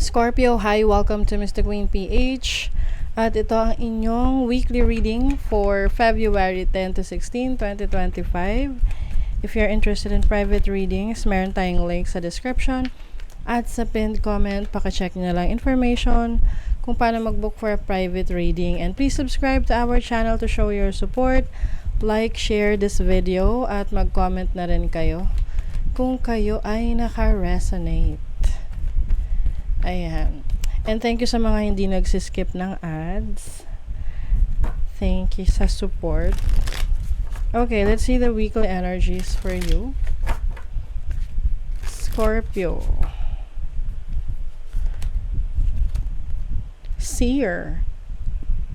Scorpio, hi! Welcome to Mr. Queen PH. At ito ang inyong weekly reading for February 10 to 16, 2025. If you're interested in private readings, meron tayong link sa description. At sa pinned comment, pakicheck nyo lang information kung paano mag-book for a private reading. And please subscribe to our channel to show your support. Like, share this video at mag-comment na rin kayo kung kayo ay naka-resonate. Ayan. And thank you sa mga hindi nagsiskip ng ads. Thank you sa support. Okay, let's see the weekly energies for you. Scorpio. Seer.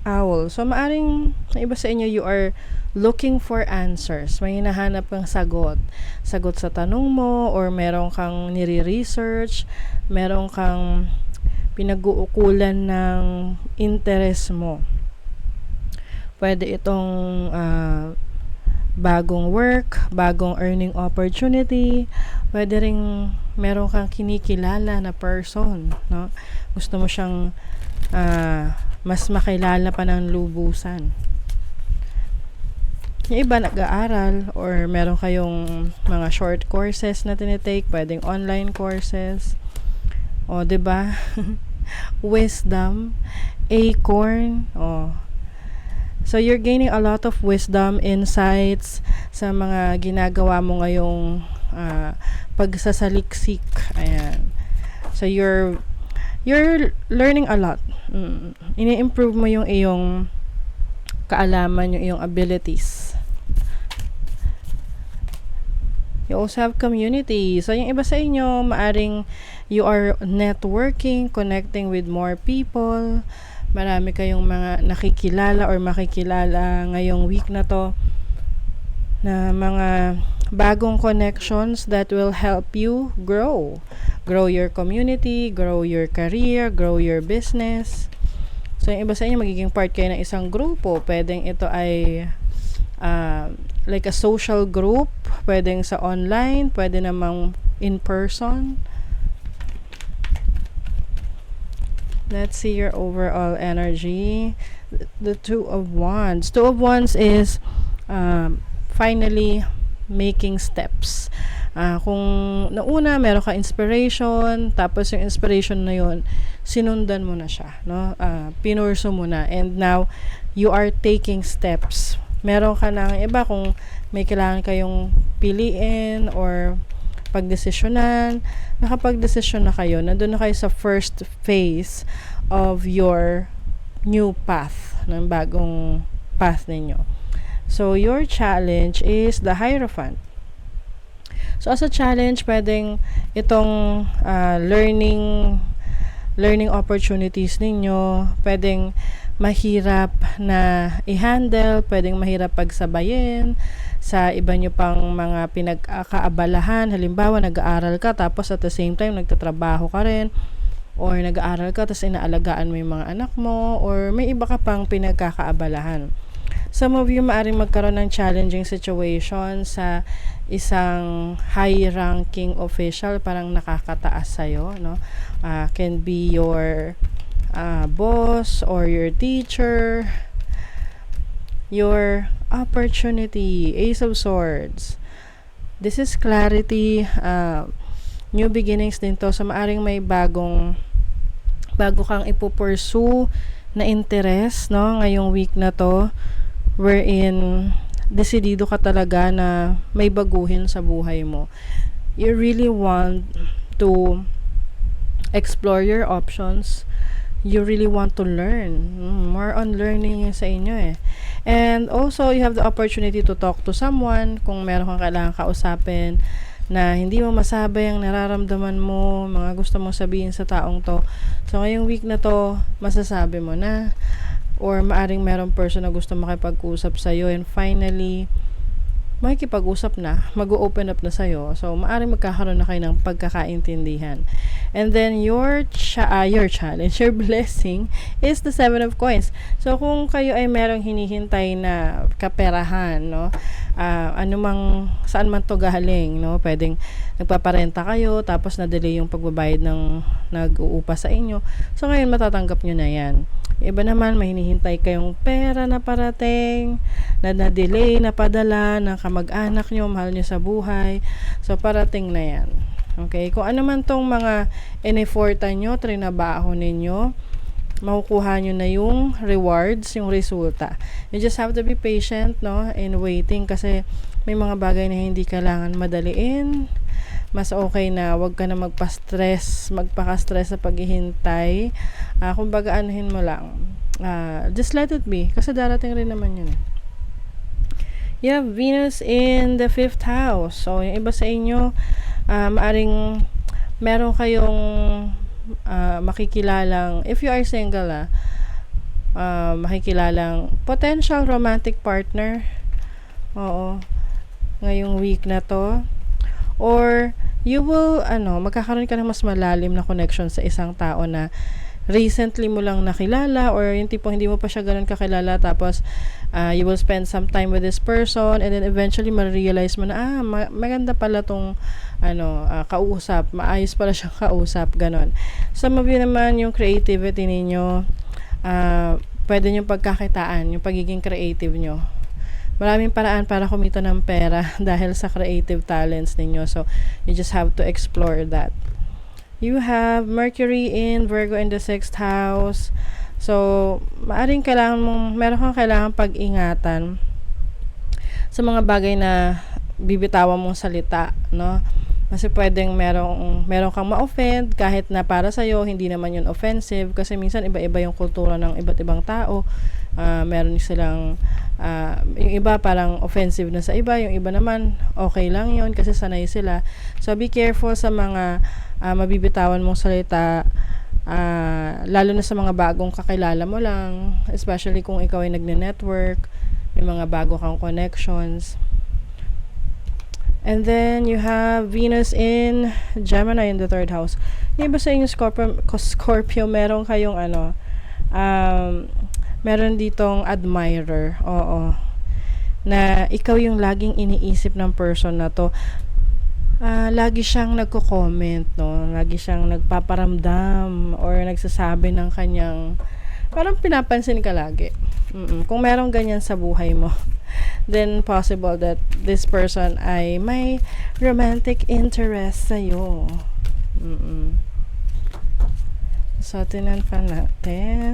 Owl. So, maaring iba sa inyo, you are looking for answers. May hinahanap kang sagot. Sagot sa tanong mo, or meron kang nire-research, meron kang pinag-uukulan ng interest mo. Pwede itong bagong work, bagong earning opportunity, pwede ring meron kang kinikilala na person, no? Gusto mo siyang mas makilala pa ng lubusan. Yung iba nag-aaral, or meron kayong mga short courses na tinitake, pwedeng online courses. O, 'di ba? Wisdom, acorn. So you're gaining a lot of wisdom, insights sa mga ginagawa mo ngayong pagsasaliksik. Ayan. So you're learning a lot. Ini-improve mo yung iyong kaalaman, yung iyong abilities. You also have community. So, yung iba sa inyo, maaring you are networking, connecting with more people. Marami kayong mga nakikilala or makikilala ngayong week na to, na mga bagong connections that will help you grow. Grow your community, grow your career, grow your business. So, yung iba sa inyo, magiging part kayo ng isang grupo. Pwedeng ito ay like a social group. Pwedeng sa online, pwede namang in person. Let's see your overall energy. The Two of Wands. Two of Wands is finally making steps. Kung nauna meron ka inspiration, tapos yung inspiration na yun, sinundan mo na siya, no? Pinurso mo na, and now you are taking steps. Meron ka na iba, kung may kailangan kayong piliin or pagdesisyonan, nakapagdesisyon na kayo, nandun na kayo sa first phase of your new path, ng bagong path ninyo. So your challenge is the Hierophant. So as a challenge, pwedeng itong learning opportunities ninyo, pwedeng mahirap na i-handle, pwedeng mahirap pagsabayin sa iba nyo pang mga pinagkakaabalahan. Halimbawa, nag-aaral ka, tapos at the same time, nagtatrabaho ka rin, or nag-aaral ka, tapos inaalagaan mo yung mga anak mo, or may iba ka pang pinagkakaabalahan. Some of you maaring magkaroon ng challenging situation sa isang high-ranking official, parang nakakataas sa'yo, no? Can be your boss or your teacher. Your opportunity, Ace of Swords. This is clarity, new beginnings din to. So maaring may bago kang ipupursue na interest, no, ngayong week na to, wherein desidido ka talaga na may baguhin sa buhay mo. You really want to explore your options. You really want to learn. More on learning sa inyo eh. And also, you have the opportunity to talk to someone kung meron kang kailangan kausapin na hindi mo masabay ang nararamdaman mo, mga gusto mong sabihin sa taong to. So, ngayong week na to, masasabi mo na. Or maaring merong person na gusto makipag-usap sa'yo, and finally, makikipag-usap na, mag-open up na sa'yo. So, maaaring magkakaroon na kayo ng pagkakaintindihan. And then, your challenge, your blessing is the 7 of Coins. So, kung kayo ay merong hinihintay na kaperahan, no? anumang saan man to galing, no? Pwedeng nagpaparenta kayo tapos na-delay yung pagbabayad ng nag-uupa sa inyo. So ngayon matatanggap nyo na yan. Iba naman, may hinihintay kayong pera na parating, na-delay, na padala, ng kamag-anak nyo, mahal nyo sa buhay. So parating na yan. Okay? Kung ano man tong mga in-effortan nyo, trinabaho ninyo, makukuha nyo na yung rewards, yung resulta. You just have to be patient, no, in waiting kasi may mga bagay na hindi kailangan madaliin. Mas okay na wag ka na magpaka-stress sa paghihintay. Kumbaga anuhin mo lang. Just let it be kasi darating rin naman yun. You have Venus in the 5th house. So, yung iba sa inyo, maaring meron kayong makikilalang, if you are single, makikilalang potential romantic partner. Oo. Ngayong week na to. Or, you will, magkakaroon ka ng mas malalim na connection sa isang tao na recently mo lang nakilala, or yung tipong hindi mo pa siya ganun kakilala, tapos you will spend some time with this person, and then eventually ma-realize mo na maganda pala tong kausap, maayos pala siyang kausap, ganun. Some of you naman, yung creativity ninyo, pwede nyo pagkakitaan, yung pagiging creative nyo. Maraming paraan para kumita ng pera dahil sa creative talents ninyo, so you just have to explore that. You have Mercury in Virgo in the 6th house. So, maaring meron kang kailangan pag-ingatan sa mga bagay na bibitawan mong salita, no? Kasi pwedeng meron kang ma-offend kahit na para sa'yo, hindi naman yun offensive. Kasi minsan iba-iba yung kultura ng iba't ibang tao. Meron silang, yung iba parang offensive na sa iba, yung iba naman okay lang yun kasi sanay sila. So, be careful sa mga mabibitawan mong salita, lalo na sa mga bagong kakilala mo lang, especially kung ikaw ay nagne-network, may mga bago kang connections. And then you have Venus in Gemini in the 3rd house. Yung iba sa inyo Scorpio, meron kayong meron ditong admirer, oo, na ikaw yung laging iniisip ng person na to. Lagi siyang nagko-comment, no? Lagi siyang nagpaparamdam or nagsasabi ng kanyang, parang pinapansin ka lagi. Kung merong ganyan sa buhay mo, then possible that this person ay may romantic interest sa'yo. So, tinan pa natin.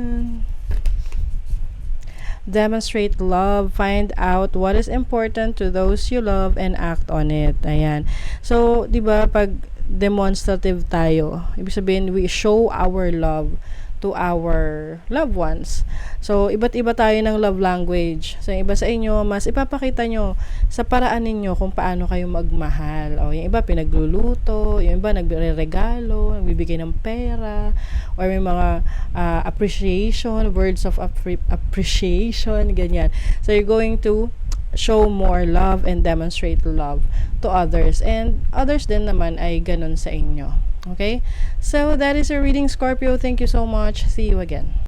Demonstrate love, find out what is important to those you love and act on it. Ayan. So, 'di ba, pag demonstrative tayo, ibig sabihin we show our love to our loved ones. So, iba't iba tayo ng love language. So, yung iba sa inyo, mas ipapakita nyo sa paraan ninyo kung paano kayo magmahal. O, yung iba pinagluluto, yung iba nagre-regalo, nagbibigay ng pera, or may mga appreciation, words of appreciation, ganyan. So, you're going to show more love and demonstrate love to others. And others din naman ay ganun sa inyo. Okay? So, that is your reading, Scorpio. Thank you so much. See you again.